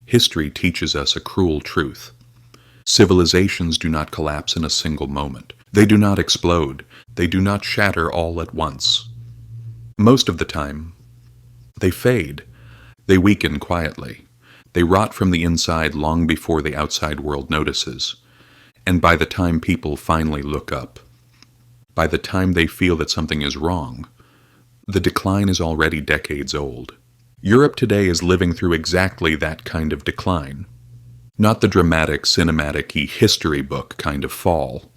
History teaches us a cruel truth. Civilizations do not collapse in a single moment. They do not explode. They do not shatter all at once. Most of the time, they fade. They weaken quietly. They rot from the inside long before the outside world notices. And by the time people finally look up, by the time they feel that something is wrong, the decline is already decades old. Europe today is living through exactly that kind of decline. Not the dramatic, cinematic-y history book kind of fall,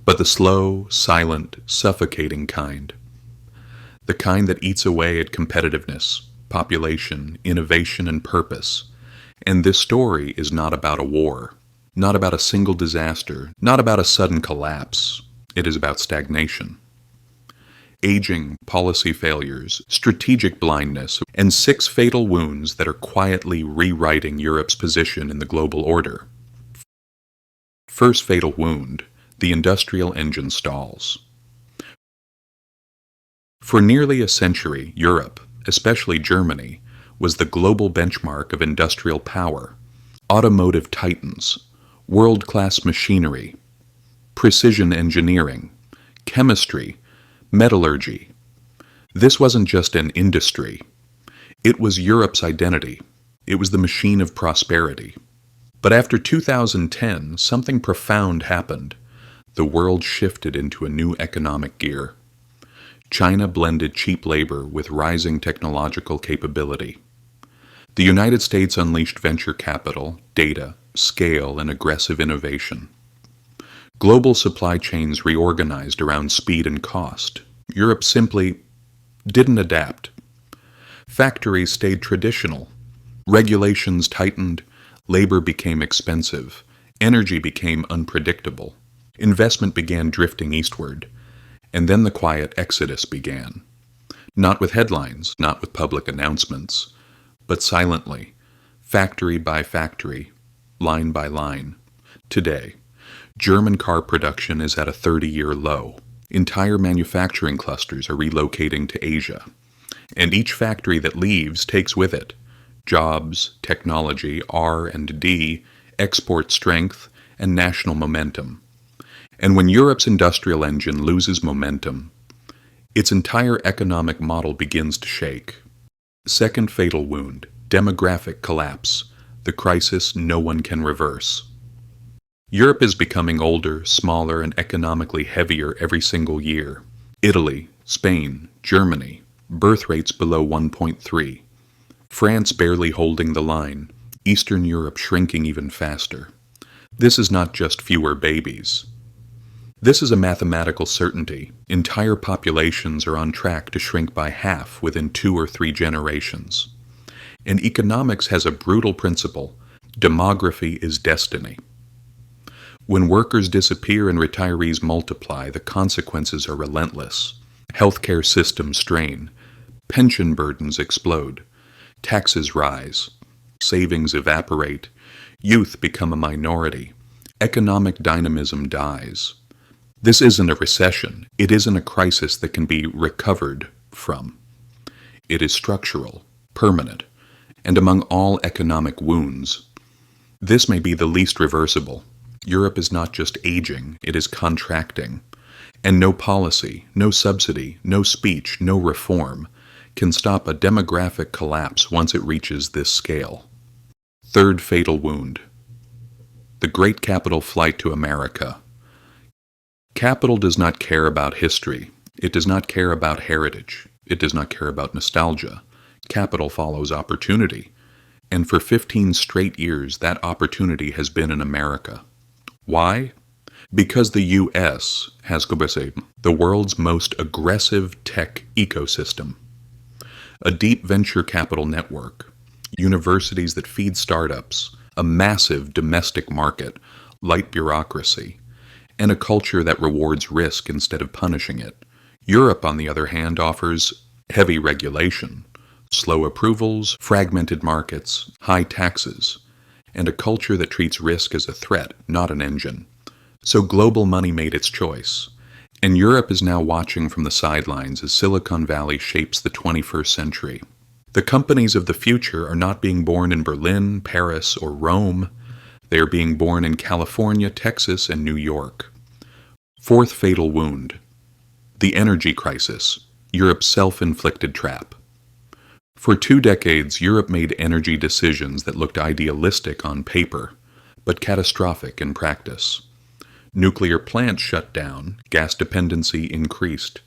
but the slow, silent, suffocating kind. The kind that eats away at competitiveness, population, innovation, and purpose. And this story is not about a war, not about a single disaster, not about a sudden collapse. It is about stagnation. Aging, policy failures, strategic blindness, and 6 fatal wounds that are quietly rewriting Europe's position in the global order. First fatal wound: the industrial engine stalls. For nearly a century, Europe, especially Germany, was the global benchmark of industrial power, automotive titans, world-class machinery, precision engineering, chemistry, metallurgy. This wasn't just an industry. It was Europe's identity. It was the machine of prosperity. But after 2010, something profound happened. The world shifted into a new economic gear. China blended cheap labor with rising technological capability. The United States unleashed venture capital, data, scale, and aggressive innovation. Global supply chains reorganized around speed and cost. Europe simply didn't adapt. Factories stayed traditional. Regulations tightened. Labor became expensive. Energy became unpredictable. Investment began drifting eastward. And then the quiet exodus began. Not with headlines, not with public announcements, but silently, factory by factory, line by line. Today, German car production is at a 30-year low. Entire manufacturing clusters are relocating to Asia. And each factory that leaves takes with it jobs, technology, R&D, export strength, and national momentum. And when Europe's industrial engine loses momentum, its entire economic model begins to shake. Second fatal wound: demographic collapse, the crisis no one can reverse. Europe is becoming older, smaller, and economically heavier every single year. Italy, Spain, Germany, birth rates below 1.3. France barely holding the line. Eastern Europe shrinking even faster. This is not just fewer babies. This is a mathematical certainty. Entire populations are on track to shrink by half within 2 or 3 generations. And economics has a brutal principle: demography is destiny. When workers disappear and retirees multiply, the consequences are relentless. Healthcare systems strain. Pension burdens explode. Taxes rise. Savings evaporate. Youth become a minority. Economic dynamism dies. This isn't a recession. It isn't a crisis that can be recovered from. It is structural, permanent, and among all economic wounds, this may be the least reversible. Europe is not just aging, it is contracting. And no policy, no subsidy, no speech, no reform can stop a demographic collapse once it reaches this scale. Third fatal wound: the great capital flight to America. Capital does not care about history. It does not care about heritage. It does not care about nostalgia. Capital follows opportunity. And for 15 straight years, that opportunity has been in America. Why? Because the U.S. has the world's most aggressive tech ecosystem. A deep venture capital network, universities that feed startups, a massive domestic market, light bureaucracy, and a culture that rewards risk instead of punishing it. Europe, on the other hand, offers heavy regulation, slow approvals, fragmented markets, high taxes, and a culture that treats risk as a threat, not an engine. So global money made its choice, and Europe is now watching from the sidelines as Silicon Valley shapes the 21st century. The companies of the future are not being born in Berlin, Paris, or Rome. They are being born in California, Texas, and New York. Fourth fatal wound. The energy crisis, Europe's self-inflicted trap. For 2 decades, Europe made energy decisions that looked idealistic on paper, but catastrophic in practice. Nuclear plants shut down, gas dependency increased,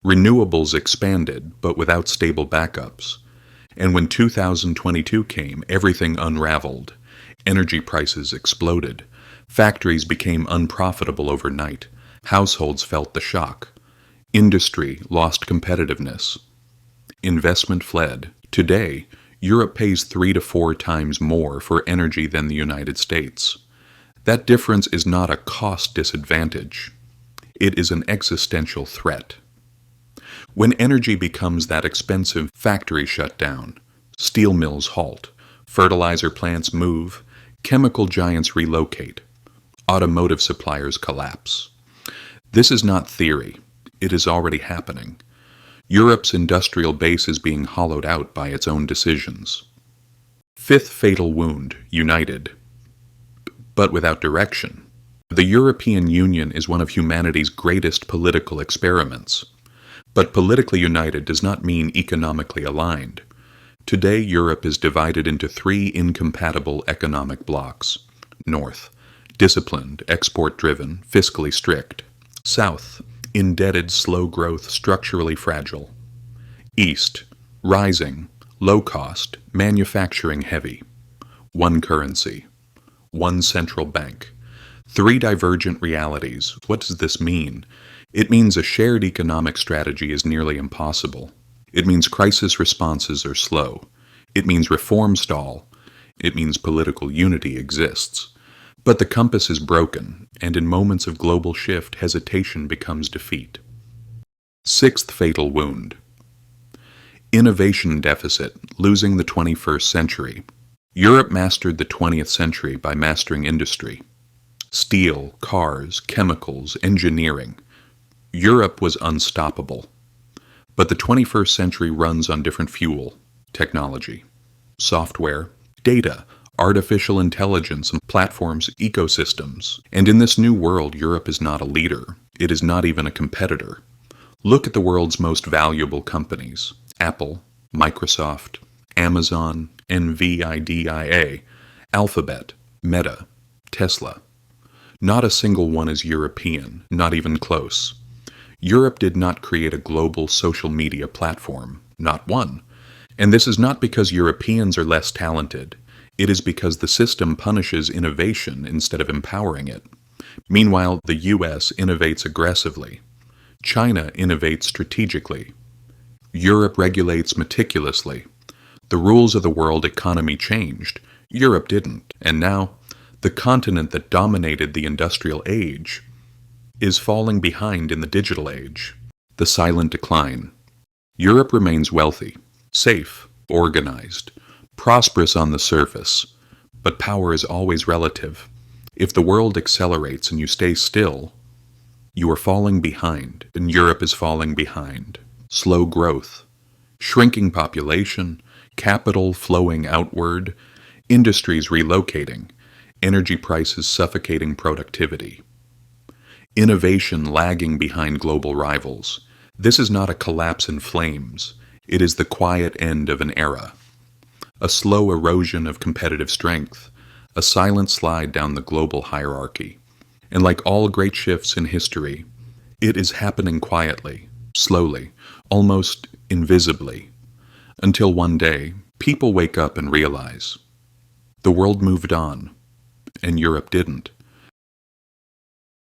renewables expanded, but without stable backups. And when 2022 came, everything unraveled. Energy prices exploded. Factories became unprofitable overnight. Households felt the shock. Industry lost competitiveness. Investment fled. Today, Europe pays 3 to 4 times more for energy than the United States. That difference is not a cost disadvantage. It is an existential threat. When energy becomes that expensive, factories shut down, steel mills halt, fertilizer plants move, chemical giants relocate, automotive suppliers collapse. This is not theory. It is already happening. Europe's industrial base is being hollowed out by its own decisions. Fifth fatal wound, united, but without direction. The European Union is one of humanity's greatest political experiments. But politically united does not mean economically aligned. Today, Europe is divided into 3 incompatible economic blocs. North, disciplined, export-driven, fiscally strict. South, indebted, slow growth, structurally fragile. East, rising, low cost, manufacturing heavy. One currency. One central bank. 3 divergent realities. What does this mean? It means a shared economic strategy is nearly impossible. It means crisis responses are slow. It means reform stall. It means political unity exists. But the compass is broken, and in moments of global shift, hesitation becomes defeat. Sixth fatal wound. Innovation deficit, losing the 21st century. Europe mastered the 20th century by mastering industry. Steel, cars, chemicals, engineering. Europe was unstoppable. But the 21st century runs on different fuel, technology, software, data, artificial intelligence, and platforms, ecosystems. And in this new world, Europe is not a leader. It is not even a competitor. Look at the world's most valuable companies: Apple, Microsoft, Amazon, NVIDIA, Alphabet, Meta, Tesla. Not a single one is European, not even close. Europe did not create a global social media platform, not one. And this is not because Europeans are less talented. It is because the system punishes innovation instead of empowering it. Meanwhile, the US innovates aggressively. China innovates strategically. Europe regulates meticulously. The rules of the world economy changed. Europe didn't. And now, the continent that dominated the industrial age is falling behind in the digital age. The silent decline. Europe remains wealthy, safe, organized, prosperous on the surface, but power is always relative. If the world accelerates and you stay still, you are falling behind, and Europe is falling behind. Slow growth, shrinking population, capital flowing outward, industries relocating, energy prices suffocating productivity. Innovation lagging behind global rivals. This is not a collapse in flames. It is the quiet end of an era. A slow erosion of competitive strength. A silent slide down the global hierarchy. And like all great shifts in history, it is happening quietly, slowly, almost invisibly, until one day, people wake up and realize the world moved on, and Europe didn't.